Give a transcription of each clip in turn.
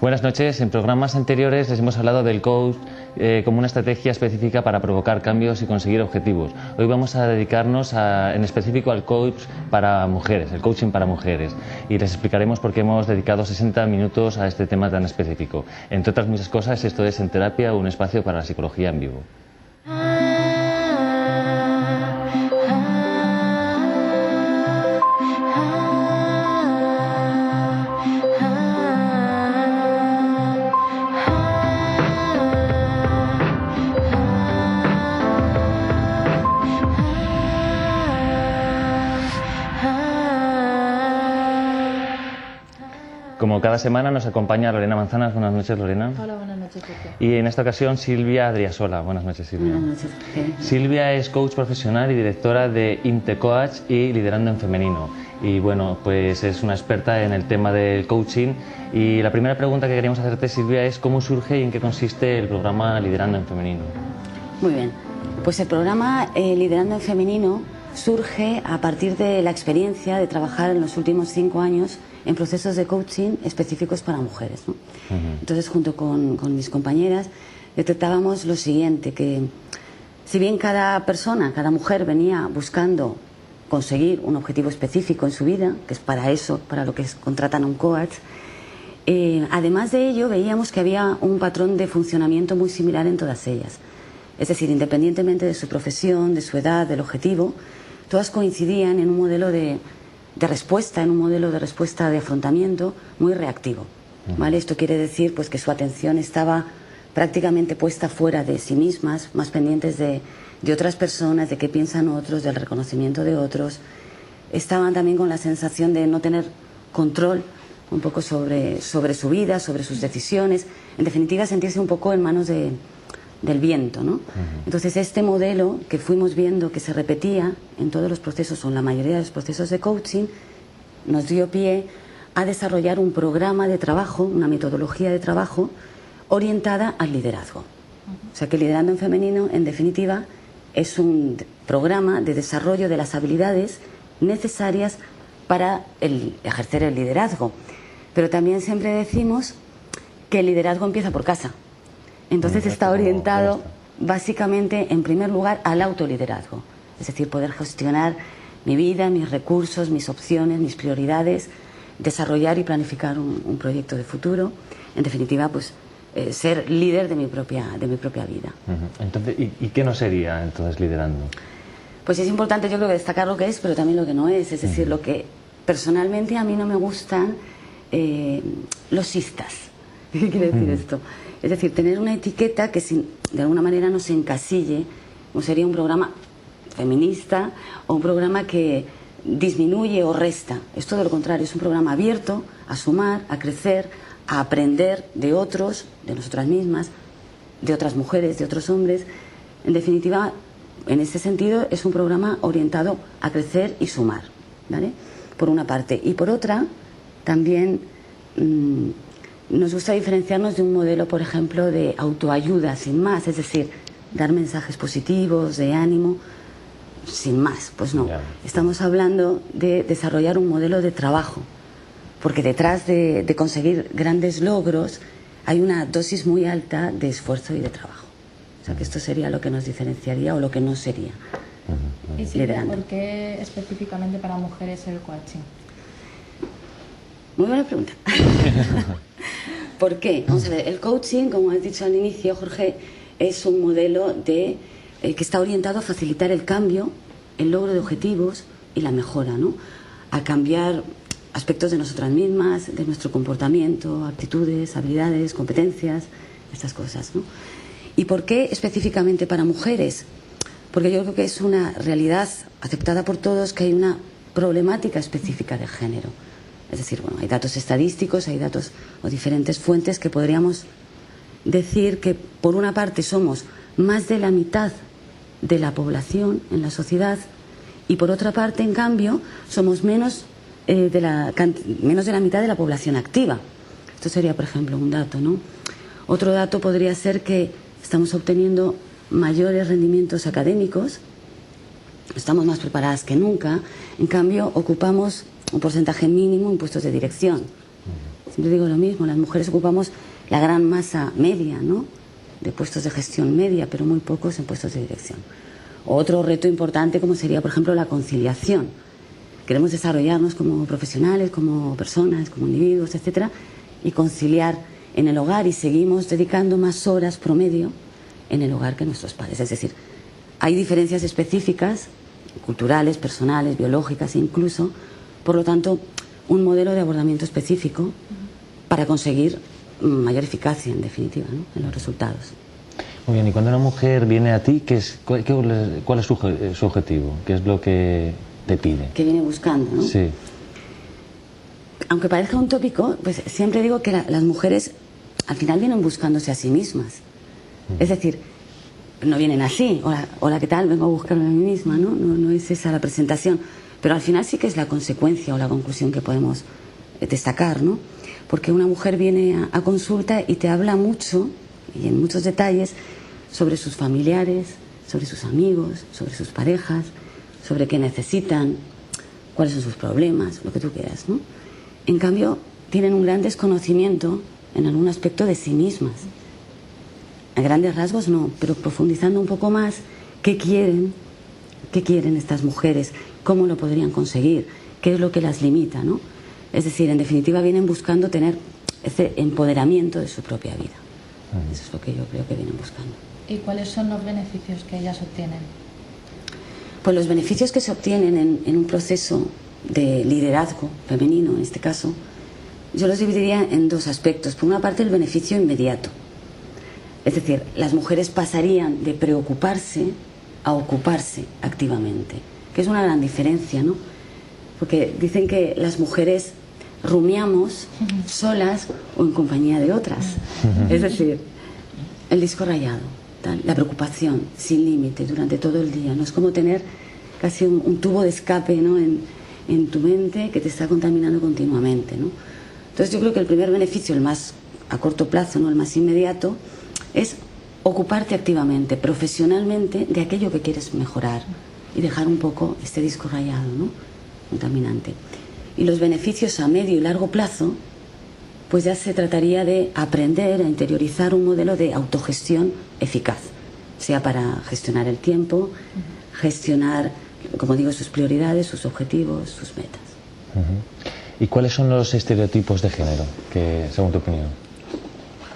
Buenas noches. En programas anteriores les hemos hablado del coach como una estrategia específica para provocar cambios y conseguir objetivos. Hoy vamos a dedicarnos en específico al coach para mujeres, el coaching para mujeres. Y les explicaremos por qué hemos dedicado 60 minutos a este tema tan específico. Entre otras muchas cosas, esto es En Terapia, un espacio para la psicología en vivo. Como cada semana nos acompaña Lorena Manzanas. Buenas noches, Lorena. Hola, buenas noches, Jorge. Y en esta ocasión Silvia Adriasola. Buenas noches, Silvia. Buenas noches, Jorge. Silvia es coach profesional y directora de Intecoach y Liderando en Femenino. Y bueno, pues es una experta en el tema del coaching. Y la primera pregunta que queríamos hacerte, Silvia, es ¿cómo surge y en qué consiste el programa Liderando en Femenino? Muy bien. Pues el programa Liderando en Femenino surge a partir de la experiencia de trabajar en los últimos 5 años en procesos de coaching específicos para mujeres, ¿no? Entonces, junto con mis compañeras, detectábamos lo siguiente, que si bien cada persona, cada mujer venía buscando conseguir un objetivo específico en su vida, que es para eso, para lo que contratan a un coach, además de ello veíamos que había un patrón de funcionamiento muy similar en todas ellas. Es decir, independientemente de su profesión, de su edad, del objetivo, todas coincidían en un modelo de respuesta, en un modelo de respuesta de afrontamiento muy reactivo, ¿vale? Esto quiere decir pues que su atención estaba prácticamente puesta fuera de sí mismas, más pendientes de otras personas, de qué piensan otros, del reconocimiento de otros. Estaban también con la sensación de no tener control un poco sobre su vida, sobre sus decisiones, en definitiva sentirse un poco en manos del viento, ¿no? Entonces este modelo que fuimos viendo que se repetía en todos los procesos o en la mayoría de los procesos de coaching nos dio pie a desarrollar un programa de trabajo, una metodología de trabajo orientada al liderazgo. O sea que Liderando en Femenino, en definitiva, es un programa de desarrollo de las habilidades necesarias para ejercer el liderazgo. Pero también siempre decimos que el liderazgo empieza por casa. Entonces está orientado básicamente, en primer lugar, al autoliderazgo. Es decir, poder gestionar mi vida, mis recursos, mis opciones, mis prioridades, desarrollar y planificar un proyecto de futuro. En definitiva, pues ser líder de mi propia vida. Entonces, ¿y qué no sería entonces liderando? Pues es importante, yo creo, que destacar lo que es, pero también lo que no es. Es decir, lo que personalmente a mí no me gustan los sistas. ¿Qué quiere decir esto? Es decir, tener una etiqueta que de alguna manera nos encasille, o sería un programa feminista o un programa que disminuye o resta. Es todo lo contrario, es un programa abierto a sumar, a crecer, a aprender de otros, de nosotras mismas, de otras mujeres, de otros hombres. En definitiva, en ese sentido, es un programa orientado a crecer y sumar, ¿vale? Por una parte. Y por otra, también nos gusta diferenciarnos de un modelo, por ejemplo, de autoayuda sin más, es decir, dar mensajes positivos, de ánimo, sin más. Pues no, estamos hablando de desarrollar un modelo de trabajo, porque detrás de conseguir grandes logros hay una dosis muy alta de esfuerzo y de trabajo. O sea que esto sería lo que nos diferenciaría o lo que no sería. ¿Y Silvia, por qué específicamente para mujeres el coaching? Muy buena pregunta. ¿Por qué? Vamos a ver, el coaching, como has dicho al inicio, Jorge, es un modelo que está orientado a facilitar el cambio, el logro de objetivos y la mejora, ¿no? A cambiar aspectos de nosotras mismas, de nuestro comportamiento, actitudes, habilidades, competencias, estas cosas, ¿no? ¿Y por qué específicamente para mujeres? Porque yo creo que es una realidad aceptada por todos que hay una problemática específica de género. Es decir, bueno, hay datos estadísticos, hay datos o diferentes fuentes que podríamos decir que por una parte somos más de la mitad de la población en la sociedad y por otra parte, en cambio, somos menos de la mitad de la población activa. Esto sería, por ejemplo, un dato, ¿no? Otro dato podría ser que estamos obteniendo mayores rendimientos académicos, estamos más preparadas que nunca, en cambio ocupamos un porcentaje mínimo en puestos de dirección. Siempre digo lo mismo, las mujeres ocupamos la gran masa media, ¿no?, de puestos de gestión media, pero muy pocos en puestos de dirección. Otro reto importante como sería, por ejemplo, la conciliación. Queremos desarrollarnos como profesionales, como personas, como individuos, etcétera, y conciliar en el hogar, y seguimos dedicando más horas promedio en el hogar que nuestros padres. Es decir, hay diferencias específicas, culturales, personales, biológicas incluso, por lo tanto, un modelo de abordamiento específico para conseguir mayor eficacia, en definitiva, ¿no?, en los resultados. Muy bien, y cuando una mujer viene a ti, ¿cuál es su objetivo? ¿Qué es lo que te pide? Que viene buscando, ¿no? Sí. Aunque parezca un tópico, pues siempre digo que las mujeres al final vienen buscándose a sí mismas. Es decir, no vienen así, hola, ¿qué tal? Vengo a buscarme a mí misma, ¿no? No es esa la presentación. Pero al final sí que es la consecuencia o la conclusión que podemos destacar, ¿no? Porque una mujer viene a consulta y te habla mucho, y en muchos detalles, sobre sus familiares, sobre sus amigos, sobre sus parejas, sobre qué necesitan, cuáles son sus problemas, lo que tú quieras, ¿no? En cambio, tienen un gran desconocimiento en algún aspecto de sí mismas. A grandes rasgos no, pero profundizando un poco más, ¿qué quieren estas mujeres? ¿Cómo lo podrían conseguir? ¿Qué es lo que las limita, ¿no? Es decir, en definitiva vienen buscando tener ese empoderamiento de su propia vida. Eso es lo que yo creo que vienen buscando. ¿Y cuáles son los beneficios que ellas obtienen? Pues los beneficios que se obtienen en un proceso de liderazgo femenino, en este caso, yo los dividiría en dos aspectos. Por una parte, el beneficio inmediato. Es decir, las mujeres pasarían de preocuparse a ocuparse activamente, que es una gran diferencia, ¿no? Porque dicen que las mujeres rumiamos solas o en compañía de otras. Es decir, el disco rayado, tal, la preocupación sin límite durante todo el día. No es como tener casi un tubo de escape, ¿no?, en tu mente que te está contaminando continuamente, ¿no? Entonces yo creo que el primer beneficio, el más a corto plazo, ¿no?, el más inmediato, es ocuparte activamente, profesionalmente, de aquello que quieres mejorar y dejar un poco este disco rayado, ¿no?, contaminante. Y los beneficios a medio y largo plazo, pues ya se trataría de aprender a interiorizar un modelo de autogestión eficaz, sea para gestionar el tiempo, gestionar, como digo, sus prioridades, sus objetivos, sus metas. ¿Y cuáles son los estereotipos de género, según tu opinión?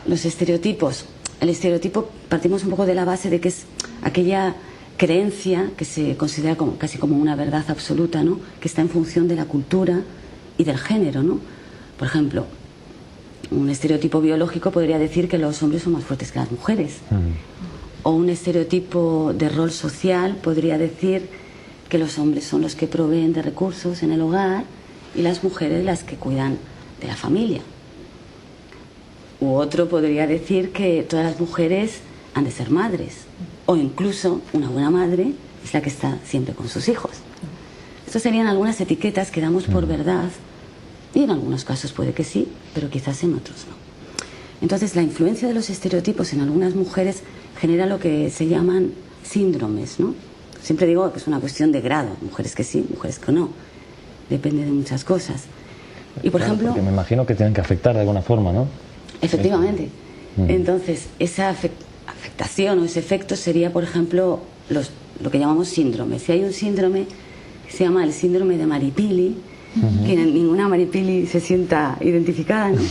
Los estereotipos. El estereotipo, partimos un poco de la base de que es aquella creencia que se considera casi como una verdad absoluta, ¿no?, que está en función de la cultura y del género, ¿no? Por ejemplo, un estereotipo biológico podría decir que los hombres son más fuertes que las mujeres. O un estereotipo de rol social podría decir que los hombres son los que proveen de recursos en el hogar y las mujeres las que cuidan de la familia. U otro podría decir que todas las mujeres han de ser madres, o incluso una buena madre es la que está siempre con sus hijos. Estas serían algunas etiquetas que damos por verdad, y en algunos casos puede que sí, pero quizás en otros no. Entonces, la influencia de los estereotipos en algunas mujeres genera lo que se llaman síndromes, ¿no? Siempre digo que es una cuestión de grado, mujeres que sí, mujeres que no, depende de muchas cosas. Y por ejemplo, porque me imagino que tienen que afectar de alguna forma, ¿no? Efectivamente. Entonces, esa afectación o ese efecto sería, por ejemplo, lo que llamamos síndromes. Si hay un síndrome que se llama el síndrome de Maripili, que ninguna Maripili se sienta identificada, ¿no?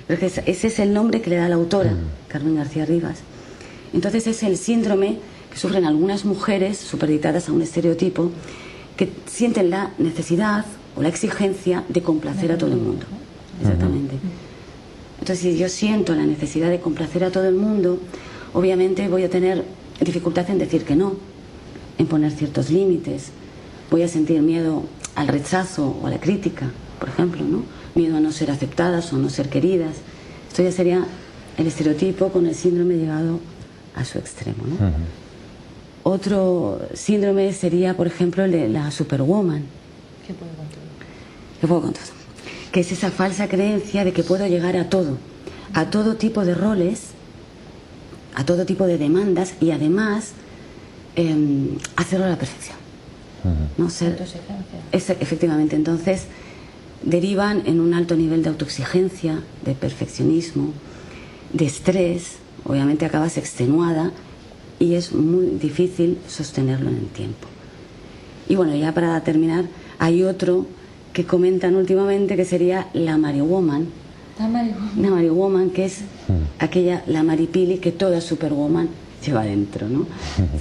Entonces, ese es el nombre que le da la autora, Carmen García Rivas. Entonces, es el síndrome que sufren algunas mujeres superditadas a un estereotipo que sienten la necesidad o la exigencia de complacer a todo el mundo. Exactamente. Entonces, si yo siento la necesidad de complacer a todo el mundo, obviamente voy a tener dificultad en decir que no, en poner ciertos límites. Voy a sentir miedo al rechazo o a la crítica, por ejemplo, ¿no? Miedo a no ser aceptadas o a no ser queridas. Esto ya sería el estereotipo con el síndrome llevado a su extremo, ¿no? Otro síndrome sería, por ejemplo, el de la superwoman. ¿Qué puedo con todo? ¿Qué puedo con todo? Que es esa falsa creencia de que puedo llegar a todo tipo de roles, a todo tipo de demandas y además hacerlo a la perfección. ¿No? Efectivamente. Entonces, derivan en un alto nivel de autoexigencia, de perfeccionismo, de estrés. Obviamente acabas extenuada y es muy difícil sostenerlo en el tiempo. Y bueno, ya para terminar, hay otro que comentan últimamente que sería la Mariwoman. La Mariwoman, que es aquella, la Maripili que toda Superwoman lleva dentro, ¿no?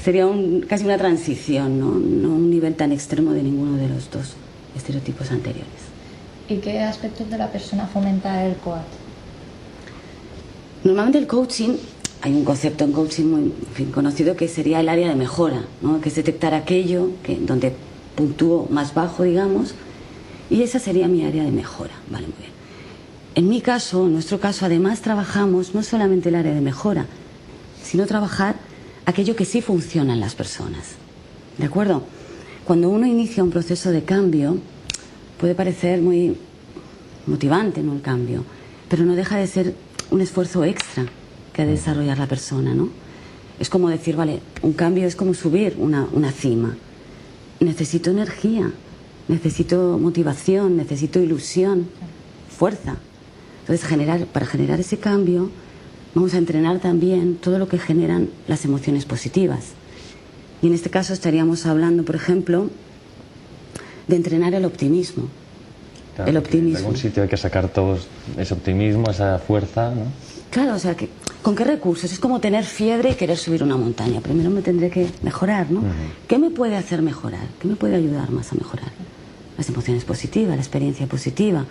Sería casi una transición, ¿no? No un nivel tan extremo de ninguno de los dos estereotipos anteriores. ¿Y qué aspectos de la persona fomenta el COAT? Normalmente el coaching, hay un concepto en coaching muy conocido que sería el área de mejora, ¿no? Que es detectar aquello donde puntúo más bajo, digamos, y esa sería mi área de mejora. Vale, muy bien. En mi caso, en nuestro caso, además trabajamos no solamente el área de mejora, sino trabajar aquello que sí funciona en las personas. ¿De acuerdo? Cuando uno inicia un proceso de cambio, puede parecer muy motivante, ¿no?, el cambio, pero no deja de ser un esfuerzo extra que ha de desarrollar la persona, ¿no? Es como decir, vale, un cambio es como subir una cima. Necesito energía, necesito motivación, necesito ilusión, fuerza. Entonces, para generar ese cambio, vamos a entrenar también todo lo que generan las emociones positivas. Y en este caso estaríamos hablando, por ejemplo, de entrenar el optimismo. Claro, el optimismo. De algún sitio hay que sacar todo ese optimismo, esa fuerza, ¿no? Claro, o sea, ¿con qué recursos? Es como tener fiebre y querer subir una montaña. Primero me tendré que mejorar, ¿no? ¿Qué me puede hacer mejorar? ¿Qué me puede ayudar más a mejorar? Las emociones positivas, la experiencia positiva.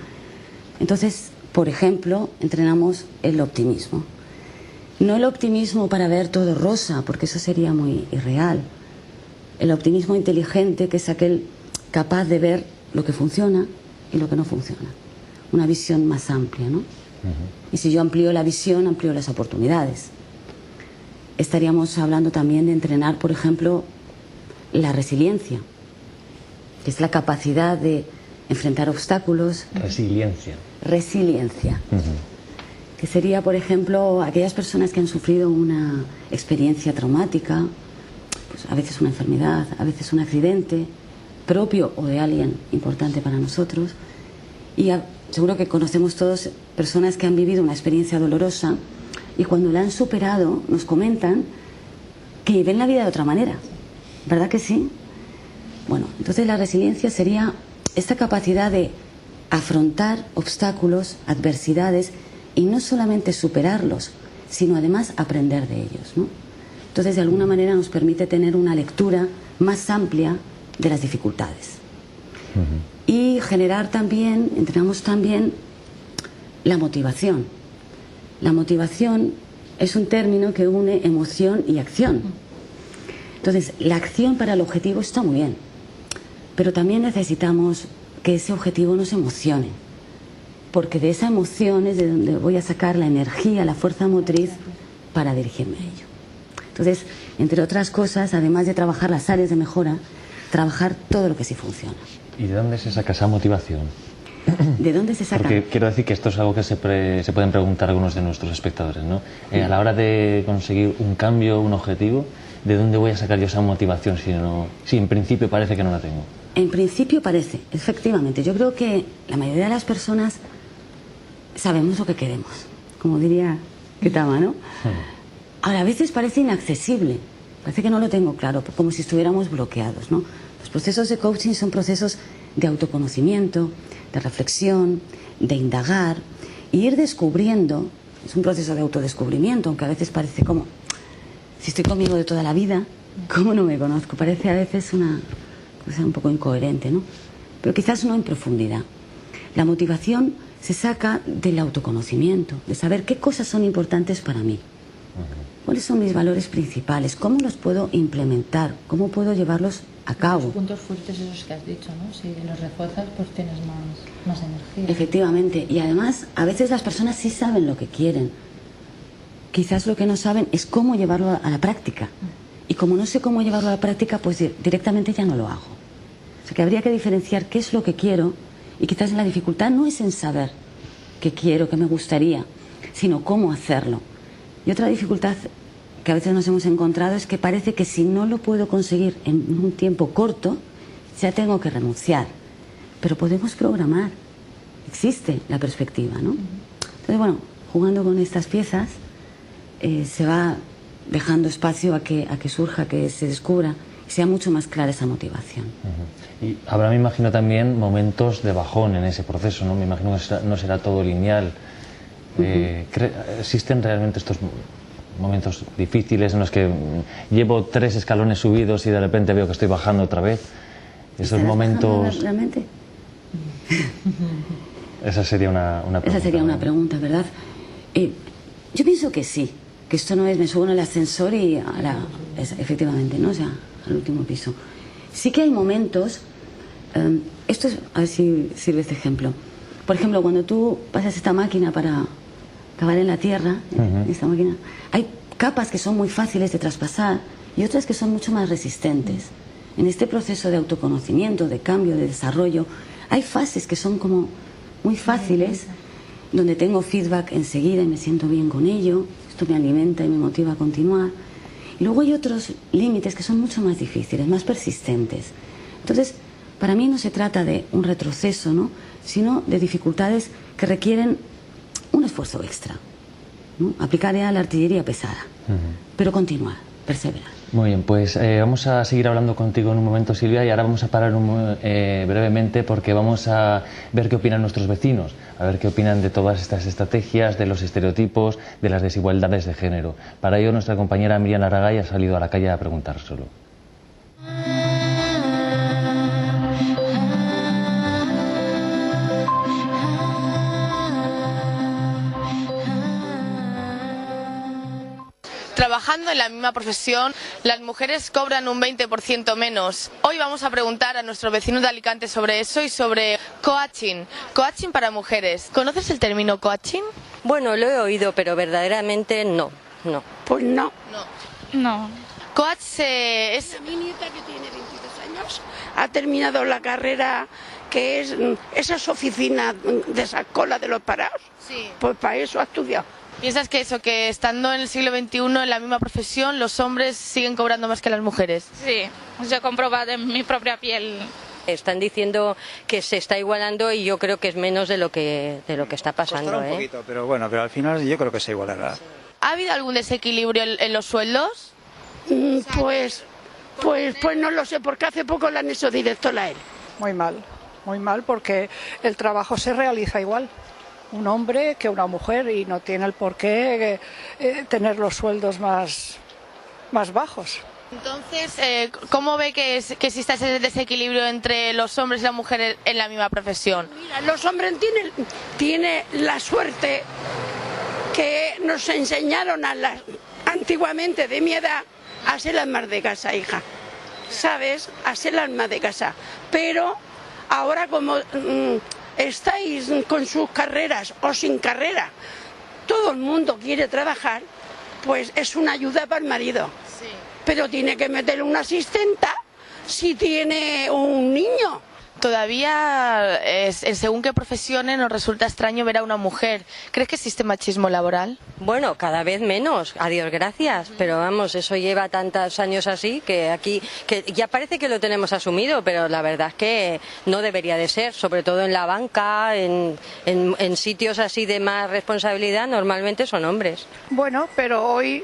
Entonces, por ejemplo, entrenamos el optimismo. No el optimismo para ver todo rosa, porque eso sería muy irreal. El optimismo inteligente, que es aquel capaz de ver lo que funciona y lo que no funciona. Una visión más amplia, ¿no? Y si yo amplío la visión, amplío las oportunidades. Estaríamos hablando también de entrenar, por ejemplo, la resiliencia, que es la capacidad de enfrentar obstáculos. Resiliencia. Resiliencia. Que sería, por ejemplo, aquellas personas que han sufrido una experiencia traumática, pues a veces una enfermedad, a veces un accidente propio o de alguien importante para nosotros. Y seguro que conocemos todos personas que han vivido una experiencia dolorosa y cuando la han superado nos comentan que ven la vida de otra manera. ¿Verdad que sí? Bueno, entonces la resiliencia sería esta capacidad de afrontar obstáculos, adversidades y no solamente superarlos, sino además aprender de ellos, ¿no? Entonces de alguna manera nos permite tener una lectura más amplia de las dificultades. Y generar también, entrenamos también la motivación. La motivación es un término que une emoción y acción. Entonces, la acción para el objetivo está muy bien, pero también necesitamos que ese objetivo nos emocione, porque de esa emoción es de donde voy a sacar la energía, la fuerza motriz para dirigirme a ello. Entonces, entre otras cosas, además de trabajar las áreas de mejora, trabajar todo lo que sí funciona. ¿Y de dónde se saca esa motivación? ¿De dónde se saca? Porque quiero decir que esto es algo que se pueden preguntar algunos de nuestros espectadores, ¿no? A la hora de conseguir un cambio, un objetivo, ¿de dónde voy a sacar yo esa motivación si en principio parece que no la tengo? En principio parece, efectivamente. Yo creo que la mayoría de las personas sabemos lo que queremos, como diría Ketama, ¿no? Ahora, a veces parece inaccesible, parece que no lo tengo claro, como si estuviéramos bloqueados, ¿no? Los procesos de coaching son procesos de autoconocimiento, de reflexión, de indagar y ir descubriendo. Es un proceso de autodescubrimiento, aunque a veces parece como, si estoy conmigo de toda la vida, ¿cómo no me conozco? Parece a veces una cosa un poco incoherente, ¿no? Pero quizás no en profundidad. La motivación se saca del autoconocimiento, de saber qué cosas son importantes para mí. ¿Cuáles son mis valores principales? ¿Cómo los puedo implementar? ¿Cómo puedo llevarlos a cabo? Los puntos fuertes esos que has dicho, ¿no? Si los refuerzas, pues tienes más energía. Efectivamente. Y además, a veces las personas sí saben lo que quieren. Quizás lo que no saben es cómo llevarlo a la práctica. Y como no sé cómo llevarlo a la práctica, pues directamente ya no lo hago. O sea que habría que diferenciar qué es lo que quiero y quizás la dificultad no es en saber qué quiero, qué me gustaría, sino cómo hacerlo. Y otra dificultad que a veces nos hemos encontrado es que parece que si no lo puedo conseguir en un tiempo corto, ya tengo que renunciar. Pero podemos programar existe la perspectiva, ¿no? Entonces, bueno, jugando con estas piezas se va dejando espacio a que surja, que se descubra y sea mucho más clara esa motivación. Y habrá, me imagino, también momentos de bajón en ese proceso, ¿no? Me imagino que no será todo lineal. ¿Existen realmente estos momentos difíciles en los que llevo 3 escalones subidos y de repente veo que estoy bajando otra vez? Esos momentos... ¿Realmente? Esa sería una pregunta. Esa sería una pregunta, ¿verdad? Yo pienso que sí, que esto no es me subo en el ascensor y efectivamente, ¿no? O sea, al último piso. Sí que hay momentos, esto es, a ver si sirve este ejemplo. Por ejemplo, cuando tú pasas esta máquina para cavar en la tierra, esta máquina, hay capas que son muy fáciles de traspasar y otras que son mucho más resistentes. En este proceso de autoconocimiento, de cambio, de desarrollo, hay fases que son como muy fáciles, donde tengo feedback enseguida y me siento bien con ello, esto me alimenta y me motiva a continuar. Y luego hay otros límites que son mucho más difíciles, más persistentes. Entonces, para mí no se trata de un retroceso, ¿no?, sino de dificultades que requieren un esfuerzo extra, ¿no? Aplicar ya la artillería pesada, pero continuar, perseverar. Muy bien, pues vamos a seguir hablando contigo en un momento, Silvia, y ahora vamos a parar brevemente porque vamos a ver qué opinan nuestros vecinos, a ver qué opinan de todas estas estrategias, de los estereotipos, de las desigualdades de género. Para ello, nuestra compañera Miriam Aragay ha salido a la calle a preguntárselo. Trabajando en la misma profesión, las mujeres cobran un 20% menos. Hoy vamos a preguntar a nuestros vecinos de Alicante sobre eso y sobre coaching. Coaching para mujeres. ¿Conoces el término coaching? Bueno, lo he oído, pero verdaderamente no. Pues no. No. Coach es... Mi nieta, que tiene 22 años, ha terminado la carrera que es esas oficinas de esa cola de los parados. Sí. Pues para eso ha estudiado. ¿Piensas que eso, que estando en el siglo XXI en la misma profesión, los hombres siguen cobrando más que las mujeres? Sí, yo he comprobado en mi propia piel. Están diciendo que se está igualando y yo creo que es menos de lo que está pasando. Costará un poquito, pero bueno, pero al final yo creo que se igualará. ¿Ha habido algún desequilibrio en los sueldos? Pues no lo sé, porque hace poco le han hecho directora a él. Muy mal, porque el trabajo se realiza igual. Un hombre que una mujer y no tiene el por qué tener los sueldos más bajos. Entonces, ¿cómo ve que existe ese desequilibrio entre los hombres y las mujeres en la misma profesión? Mira, los hombres tienen la suerte que nos enseñaron antiguamente, de mi edad, a ser las más de casa, hija. ¿Sabes? A ser las más de casa. Pero ahora como... estáis con sus carreras o sin carrera, todo el mundo quiere trabajar, pues es una ayuda para el marido. Sí. Pero tiene que meterle una asistenta si tiene un niño. Todavía, según qué profesiones, nos resulta extraño ver a una mujer. ¿Crees que existe machismo laboral? Bueno, cada vez menos, a Dios gracias, pero vamos, eso lleva tantos años así que aquí que ya parece que lo tenemos asumido, pero la verdad es que no debería de ser, sobre todo en la banca, en sitios así de más responsabilidad, normalmente son hombres. Bueno, pero hoy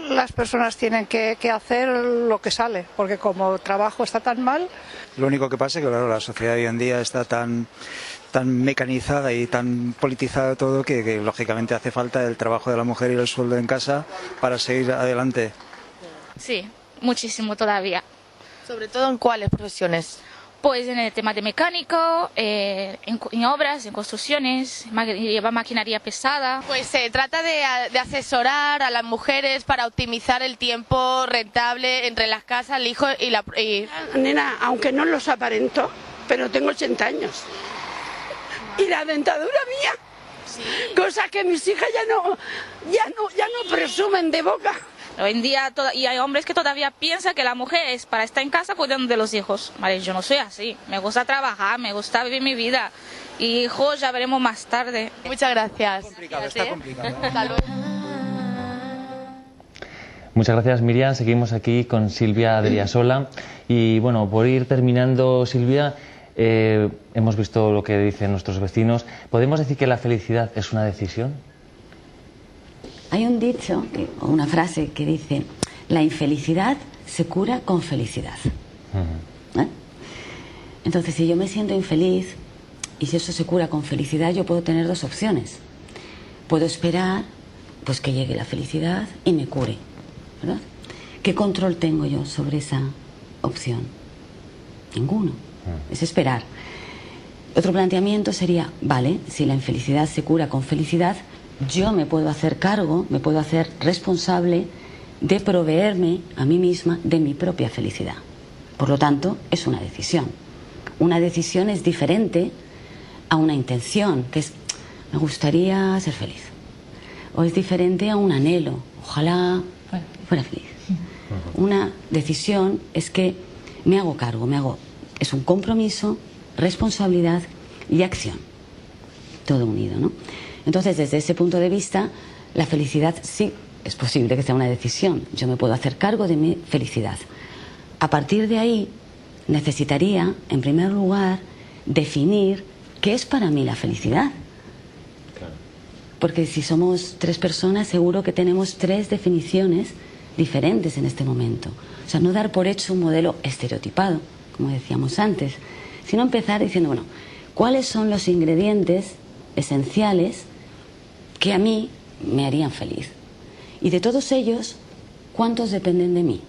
las personas tienen que hacer lo que sale, porque como el trabajo está tan mal... Lo único que pasa es que claro, la sociedad hoy en día está tan mecanizada y tan politizada todo que lógicamente hace falta el trabajo de la mujer y el sueldo en casa para seguir adelante. Sí, muchísimo todavía. ¿Sobre todo en cuáles profesiones? Pues en el tema de mecánico, en obras, en construcciones, lleva maquinaria pesada. Pues se trata de asesorar a las mujeres para optimizar el tiempo rentable entre las casas, el hijo y la... Nena, aunque no los aparento, pero tengo 80 años. Y la dentadura mía, sí. Cosas que mis hijas ya no presumen de boca. Hoy en día y hay hombres que todavía piensan que la mujer es para estar en casa cuidando de los hijos. Vale, yo no soy así. Me gusta trabajar, me gusta vivir mi vida. Y hijos ya veremos más tarde. Muchas gracias. Está complicado. Hasta luego. Muchas gracias, Miriam. Seguimos aquí con Silvia Adriasola. Y bueno, por ir terminando, Silvia, hemos visto lo que dicen nuestros vecinos. ¿Podemos decir que la felicidad es una decisión? Hay un dicho, o una frase que dice: la infelicidad se cura con felicidad. Entonces, si yo me siento infeliz y si eso se cura con felicidad, yo puedo tener dos opciones. Puedo esperar pues que llegue la felicidad y me cure, ¿verdad? ¿Qué control tengo yo sobre esa opción? Ninguno. Es esperar. Otro planteamiento sería: vale, si la infelicidad se cura con felicidad, yo me puedo hacer cargo, me puedo hacer responsable de proveerme a mí misma de mi propia felicidad. Por lo tanto, es una decisión. Una decisión es diferente a una intención, que es: me gustaría ser feliz. O es diferente a un anhelo: ojalá fuera feliz. Una decisión es que me hago cargo, es un compromiso, responsabilidad y acción. Todo unido, ¿no? Entonces, desde ese punto de vista, la felicidad sí es posible que sea una decisión. Yo me puedo hacer cargo de mi felicidad. A partir de ahí, necesitaría, en primer lugar, definir qué es para mí la felicidad. Porque si somos 3 personas, seguro que tenemos 3 definiciones diferentes en este momento. O sea, no dar por hecho un modelo estereotipado, como decíamos antes, sino empezar diciendo, bueno, ¿cuáles son los ingredientes esenciales que a mí me harían feliz? Y de todos ellos, ¿cuántos dependen de mí?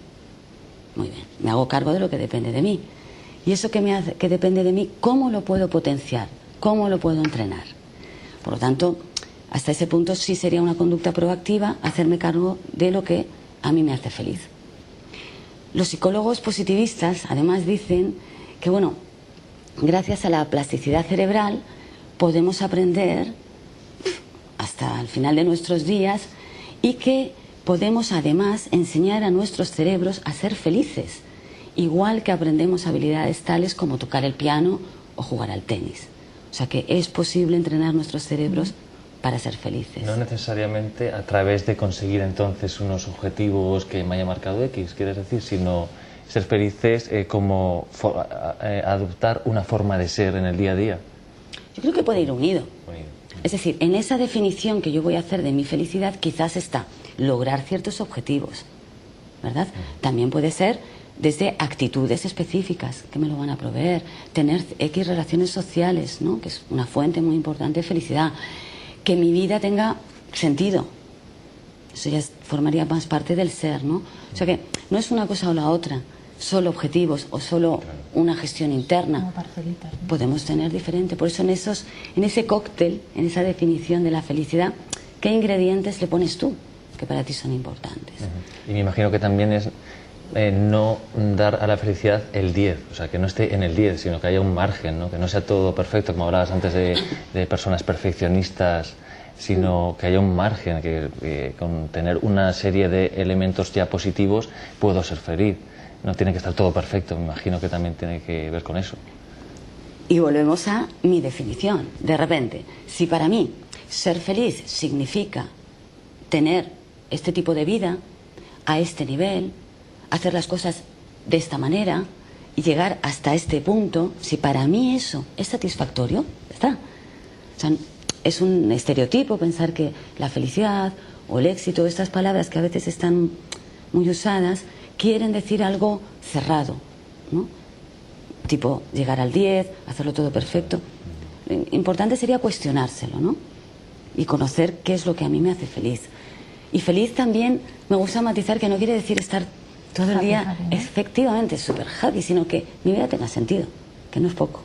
Muy bien, me hago cargo de lo que depende de mí. Y eso que depende de mí, ¿cómo lo puedo potenciar? ¿Cómo lo puedo entrenar? Por lo tanto, hasta ese punto sí sería una conducta proactiva hacerme cargo de lo que a mí me hace feliz. Los psicólogos positivistas además dicen que, bueno, gracias a la plasticidad cerebral podemos aprender hasta el final de nuestros días y que podemos además enseñar a nuestros cerebros a ser felices, igual que aprendemos habilidades tales como tocar el piano o jugar al tenis. O sea que es posible entrenar nuestros cerebros para ser felices. No necesariamente a través de conseguir entonces unos objetivos que me haya marcado X, quieres decir, sino ser felices como adoptar una forma de ser en el día a día. Yo creo que puede ir unido. Es decir, en esa definición que yo voy a hacer de mi felicidad quizás está lograr ciertos objetivos, ¿verdad? También puede ser desde actitudes específicas que me lo van a proveer, tener X relaciones sociales, ¿no? Que es una fuente muy importante de felicidad, que mi vida tenga sentido. Eso ya formaría más parte del ser, ¿no? O sea que no es una cosa o la otra, solo objetivos o solo una gestión interna. Como parcelitas, ¿no? Podemos tener diferente. Por eso en ese cóctel, en esa definición de la felicidad, ¿qué ingredientes le pones tú que para ti son importantes? Y me imagino que también es no dar a la felicidad el 10, o sea, que no esté en el 10, sino que haya un margen, ¿no? Que no sea todo perfecto, como hablabas antes de personas perfeccionistas, sino que haya un margen, que con tener una serie de elementos ya positivos puedo ser feliz. No tiene que estar todo perfecto, me imagino que también tiene que ver con eso. Y volvemos a mi definición. De repente, si para mí ser feliz significa tener este tipo de vida, a este nivel, hacer las cosas de esta manera y llegar hasta este punto, si para mí eso es satisfactorio, está. O sea, es un estereotipo pensar que la felicidad o el éxito, estas palabras que a veces están muy usadas, quieren decir algo cerrado, ¿no? Tipo llegar al 10, hacerlo todo perfecto. Lo importante sería cuestionárselo, ¿no? Y conocer qué es lo que a mí me hace feliz. Y feliz también me gusta matizar que no quiere decir estar todo el día efectivamente súper happy, sino que mi vida tenga sentido, que no es poco.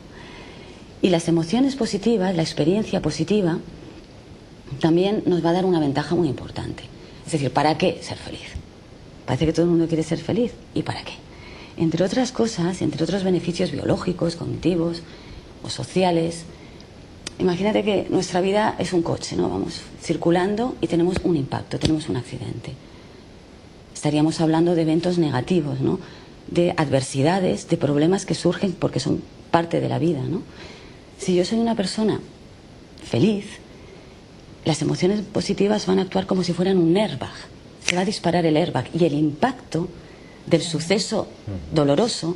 Y las emociones positivas, la experiencia positiva, también nos va a dar una ventaja muy importante. Es decir, ¿para qué ser feliz? Parece que todo el mundo quiere ser feliz. ¿Y para qué? Entre otras cosas, entre otros beneficios biológicos, cognitivos o sociales, imagínate que nuestra vida es un coche, ¿no? Vamos circulando y tenemos un impacto, tenemos un accidente. Estaríamos hablando de eventos negativos, ¿no? De adversidades, de problemas que surgen porque son parte de la vida, ¿no? Si yo soy una persona feliz, las emociones positivas van a actuar como si fueran un airbag. Se va a disparar el airbag y el impacto del suceso doloroso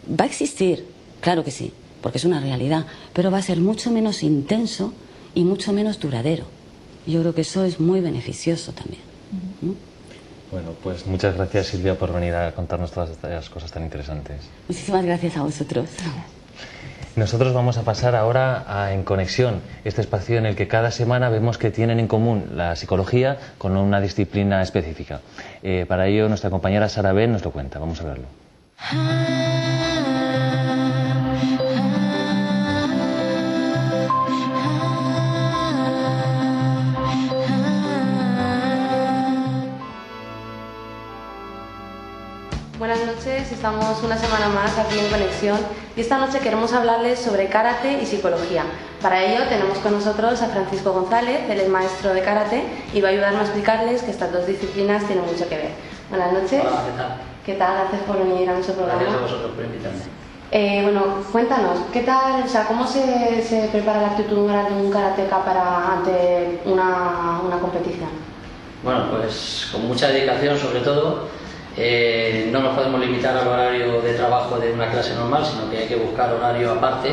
va a existir, claro que sí, porque es una realidad, pero va a ser mucho menos intenso y mucho menos duradero. Yo creo que eso es muy beneficioso también. Bueno, pues muchas gracias, Silvia, por venir a contarnos todas estas cosas tan interesantes. Muchísimas gracias a vosotros. Nosotros vamos a pasar ahora a En Conexión, este espacio en el que cada semana vemos que tienen en común la psicología con una disciplina específica. Para ello, nuestra compañera Sara Ben nos lo cuenta. Vamos a verlo. Buenas noches, estamos una semana más aquí en Conexión y esta noche queremos hablarles sobre karate y psicología. Para ello tenemos con nosotros a Francisco González, él es maestro de karate y va a ayudarnos a explicarles que estas dos disciplinas tienen mucho que ver. Buenas noches. Hola, ¿qué tal? ¿Qué tal? Gracias por venir a nuestro programa. Gracias a vosotros por invitarme. Bueno, cuéntanos, ¿qué tal, o sea, cómo se prepara la actitud de un karateka ante una competición? Bueno, pues con mucha dedicación sobre todo. No nos podemos limitar al horario de trabajo de una clase normal, sino que hay que buscar horario aparte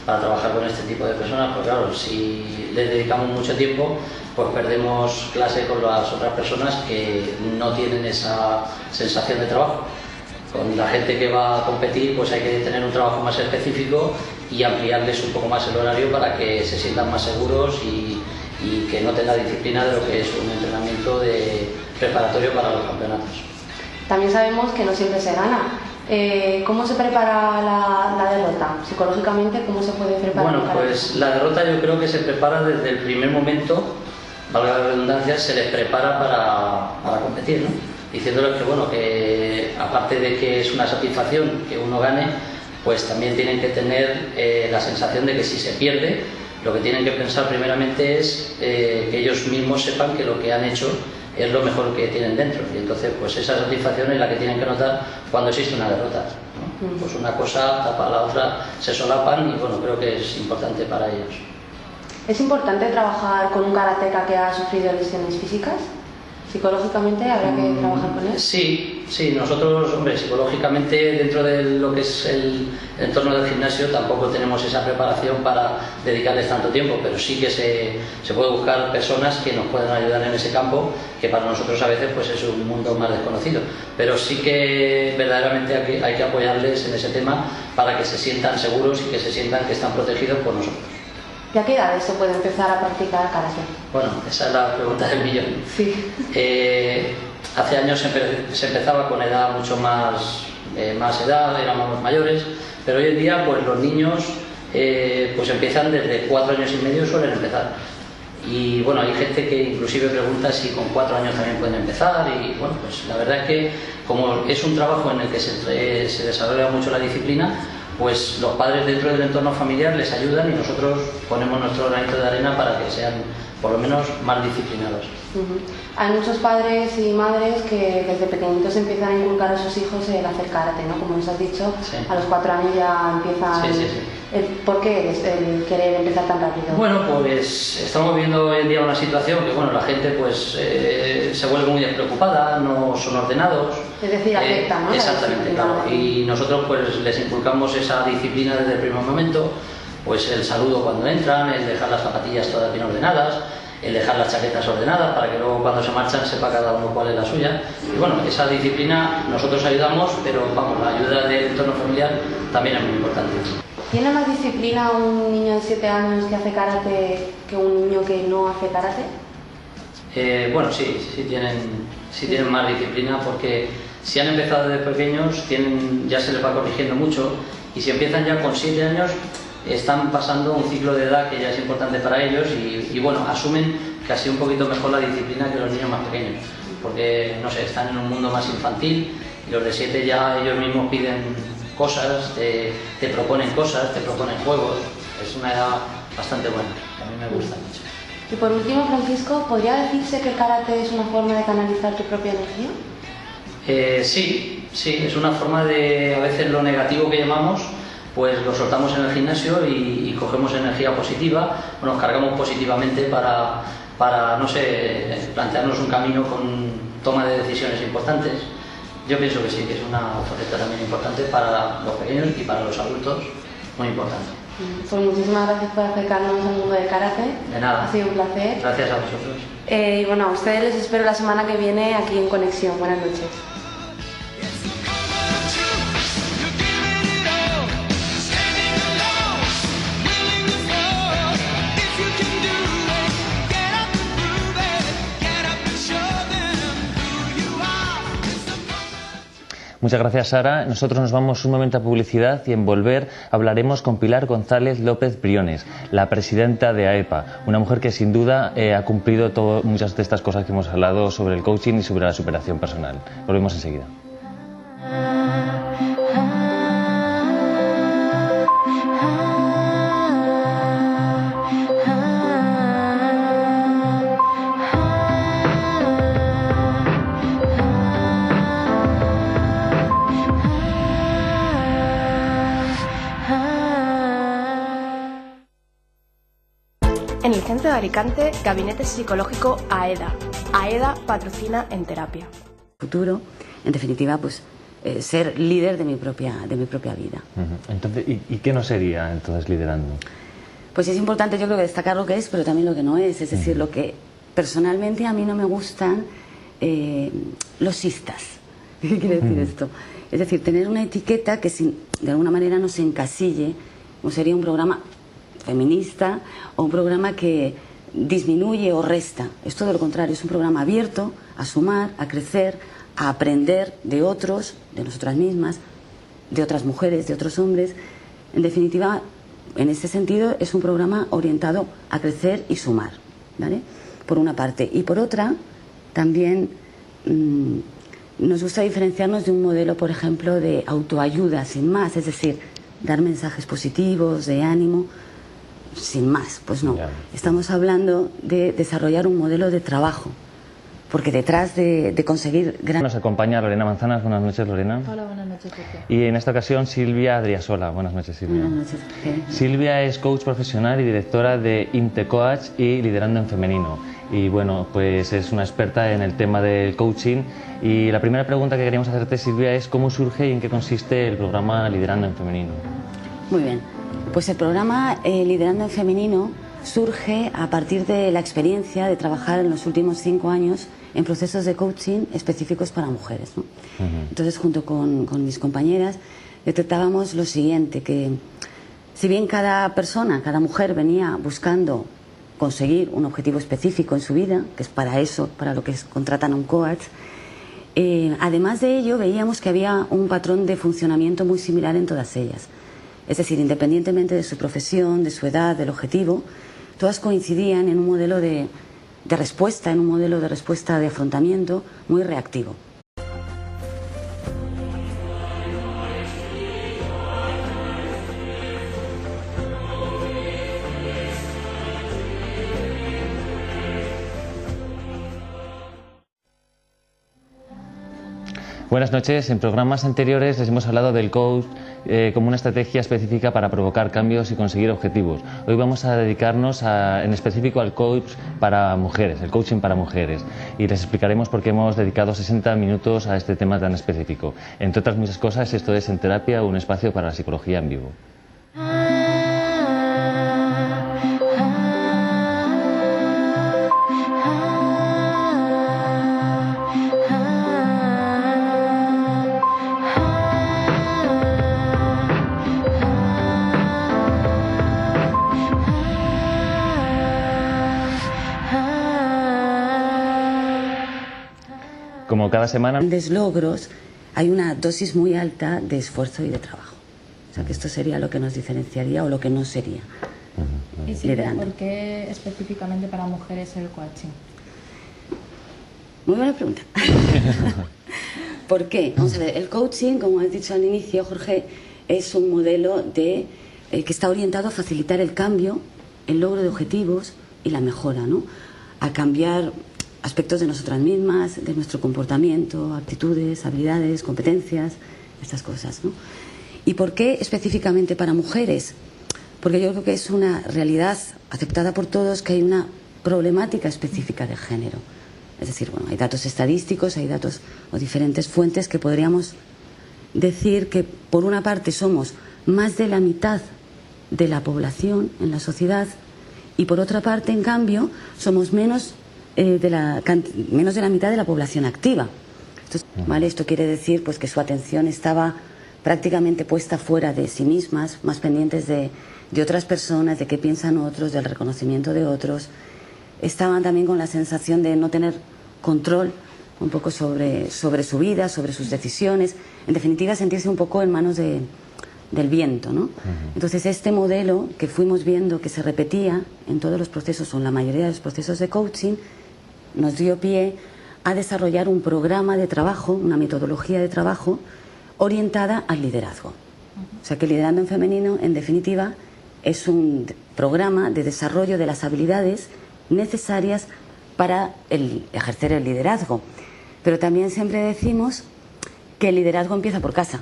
para trabajar con este tipo de personas, porque claro, si les dedicamos mucho tiempo, pues perdemos clase con las otras personas que no tienen esa sensación de trabajo. Con la gente que va a competir, pues hay que tener un trabajo más específico y ampliarles un poco más el horario para que se sientan más seguros y que noten la disciplina de lo que es un entrenamiento preparatorio para los campeonatos. También sabemos que no siempre se gana. ¿Cómo se prepara la derrota? Psicológicamente, ¿cómo se puede preparar? Bueno, pues la derrota yo creo que se prepara desde el primer momento, valga la redundancia, se les prepara para competir, ¿no? Diciéndoles que, bueno, que aparte de que es una satisfacción que uno gane, pues también tienen que tener la sensación de que si se pierde, lo que tienen que pensar primeramente es que ellos mismos sepan que lo que han hecho es lo mejor que tienen dentro, y entonces pues esa satisfacción es la que tienen que notar cuando existe una derrota, ¿no? Pues una cosa tapa a la otra, se solapan y bueno, creo que es importante para ellos. ¿Es importante trabajar con un karateka que ha sufrido lesiones físicas? ¿Psicológicamente habrá que trabajar con él? Sí, nosotros, hombre, psicológicamente dentro de lo que es el entorno del gimnasio tampoco tenemos esa preparación para dedicarles tanto tiempo, pero sí que se puede buscar personas que nos puedan ayudar en ese campo, que para nosotros a veces pues es un mundo más desconocido, pero sí que verdaderamente hay que apoyarles en ese tema para que se sientan seguros y que se sientan que están protegidos por nosotros. ¿Y a qué edades se puede empezar a practicar karate? Bueno, esa es la pregunta del millón. Sí. Hace años se empezaba con edad mucho más edad, éramos mayores, pero hoy en día pues los niños pues empiezan desde 4 años y medio, suelen empezar. Y bueno, hay gente que inclusive pregunta si con 4 años también pueden empezar, y bueno, pues la verdad es que como es un trabajo en el que se desarrolla mucho la disciplina, pues los padres dentro del entorno familiar les ayudan y nosotros ponemos nuestro granito de arena para que sean por lo menos más disciplinados. Hay muchos padres y madres que desde pequeñitos empiezan a inculcar a sus hijos el hacer karate, ¿no? Como nos has dicho, sí. A los 4 años ya empiezan... Sí. ¿Por qué el querer empezar tan rápido? Bueno, pues estamos viendo hoy en día una situación que, bueno, la gente pues se vuelve muy despreocupada, no son ordenados. Es decir, afecta, ¿no? Exactamente, claro. Y nosotros pues les inculcamos esa disciplina desde el primer momento, pues el saludo cuando entran, el dejar las zapatillas todas bien ordenadas, el dejar las chaquetas ordenadas para que luego cuando se marchan sepa cada uno cuál es la suya. Y bueno, esa disciplina nosotros ayudamos, pero vamos, la ayuda del entorno familiar también es muy importante. ¿Tiene más disciplina un niño de 7 años que hace karate que un niño que no hace karate? Bueno, sí tienen más disciplina, porque si han empezado desde pequeños ya se les va corrigiendo mucho, y si empiezan ya con 7 años están pasando un ciclo de edad que ya es importante para ellos y bueno, asumen casi un poquito mejor la disciplina que los niños más pequeños, porque no sé, están en un mundo más infantil y los de 7 ya ellos mismos piden cosas, te proponen cosas, te proponen juegos. Es una edad bastante buena, que a mí me gusta mucho. Y por último, Francisco, ¿podría decirse que el karate es una forma de canalizar tu propia energía? Sí, es una forma de, a veces lo negativo que llamamos, pues lo soltamos en el gimnasio y cogemos energía positiva, o nos cargamos positivamente para no sé, plantearnos un camino con toma de decisiones importantes. Yo pienso que sí, que es una faceta también importante para los pequeños y para los adultos, muy importante. Pues muchísimas gracias por acercarnos al mundo del karate. De nada. Ha sido un placer. Gracias a vosotros. Y bueno, a ustedes les espero la semana que viene aquí en Conexión. Buenas noches. Muchas gracias, Sara. Nosotros nos vamos un momento a publicidad y en volver hablaremos con Pilar González López Briones, la presidenta de AEPA, una mujer que sin duda ha cumplido muchas de estas cosas que hemos hablado sobre el coaching y sobre la superación personal. Volvemos enseguida. En el centro de Alicante, Gabinete Psicológico AEDA. AEDA patrocina En Terapia. Futuro, en definitiva, pues ser líder de mi propia vida. Entonces, ¿y qué no sería entonces liderando? Pues es importante, yo creo, que destacar lo que es, pero también lo que no es. Es decir, lo que personalmente a mí no me gustan los sistas. ¿Qué quiere decir esto? Es decir, tener una etiqueta que de alguna manera nos encasille, como sería un programa feminista o un programa que disminuye o resta. Es todo lo contrario, es un programa abierto a sumar, a crecer, a aprender de otros, de nosotras mismas, de otras mujeres, de otros hombres. En definitiva, en ese sentido, es un programa orientado a crecer y sumar, ¿vale? Por una parte. Y por otra, también nos gusta diferenciarnos de un modelo, por ejemplo, de autoayuda sin más, es decir, dar mensajes positivos, de ánimo, sin más. Pues no, estamos hablando de desarrollar un modelo de trabajo, porque detrás de conseguir... Nos acompaña Lorena Manzanas. Buenas noches, Lorena. Hola, buenas noches, Pepe. Y en esta ocasión Silvia Adriasola. Buenas noches, Silvia. Buenas noches, Pepe. Silvia es coach profesional y directora de Intecoach y Liderando en Femenino. Y bueno, pues es una experta en el tema del coaching. Y la primera pregunta que queríamos hacerte, Silvia, es ¿cómo surge y en qué consiste el programa Liderando en Femenino? Muy bien. Pues el programa Liderando en Femenino surge a partir de la experiencia de trabajar en los últimos 5 años en procesos de coaching específicos para mujeres, ¿no? Entonces, junto con mis compañeras, detectábamos lo siguiente, que si bien cada persona, cada mujer venía buscando conseguir un objetivo específico en su vida, que es para eso, para lo que contratan a un coach, además de ello veíamos que había un patrón de funcionamiento muy similar en todas ellas. Es decir, independientemente de su profesión, de su edad, del objetivo, todas coincidían en un modelo de respuesta, en un modelo de respuesta de afrontamiento muy reactivo. Buenas noches. En programas anteriores les hemos hablado del coach como una estrategia específica para provocar cambios y conseguir objetivos. Hoy vamos a dedicarnos en específico al coach para mujeres, el coaching para mujeres. Y les explicaremos por qué hemos dedicado 60 minutos a este tema tan específico. Entre otras muchas cosas, esto es En Terapia, un espacio para la psicología en vivo. Como cada semana. Grandes logros, hay una dosis muy alta de esfuerzo y de trabajo. O sea que esto sería lo que nos diferenciaría o lo que no sería. ¿Y Silvia, por qué específicamente para mujeres el coaching? Muy buena pregunta. ¿Por qué? Vamos a ver, el coaching, como has dicho al inicio, Jorge, es un modelo que está orientado a facilitar el cambio, el logro de objetivos y la mejora, ¿no? A cambiar aspectos de nosotras mismas, de nuestro comportamiento, actitudes, habilidades, competencias, estas cosas, ¿no? ¿Y por qué específicamente para mujeres? Porque yo creo que es una realidad aceptada por todos que hay una problemática específica de género. Es decir, bueno, hay datos estadísticos, hay datos o diferentes fuentes que podríamos decir que por una parte somos más de la mitad de la población en la sociedad, y por otra parte, en cambio, somos menos de la mitad de la población activa. ¿Vale? Esto quiere decir pues, que su atención estaba prácticamente puesta fuera de sí mismas, más pendientes de otras personas, de qué piensan otros, del reconocimiento de otros. Estaban también con la sensación de no tener control un poco sobre su vida, sobre sus decisiones. En definitiva, sentirse un poco en manos del viento, ¿no? Entonces, este modelo que fuimos viendo que se repetía en todos los procesos o en la mayoría de los procesos de coaching, nos dio pie a desarrollar un programa de trabajo, una metodología de trabajo orientada al liderazgo. O sea que Liderando en Femenino, en definitiva, es un programa de desarrollo de las habilidades necesarias para ejercer el liderazgo. Pero también siempre decimos que el liderazgo empieza por casa.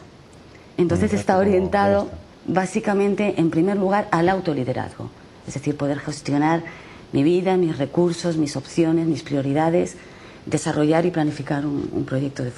Entonces está orientado básicamente, en primer lugar, al autoliderazgo. Es decir, poder gestionar mi vida, mis recursos, mis opciones, mis prioridades, desarrollar y planificar un proyecto de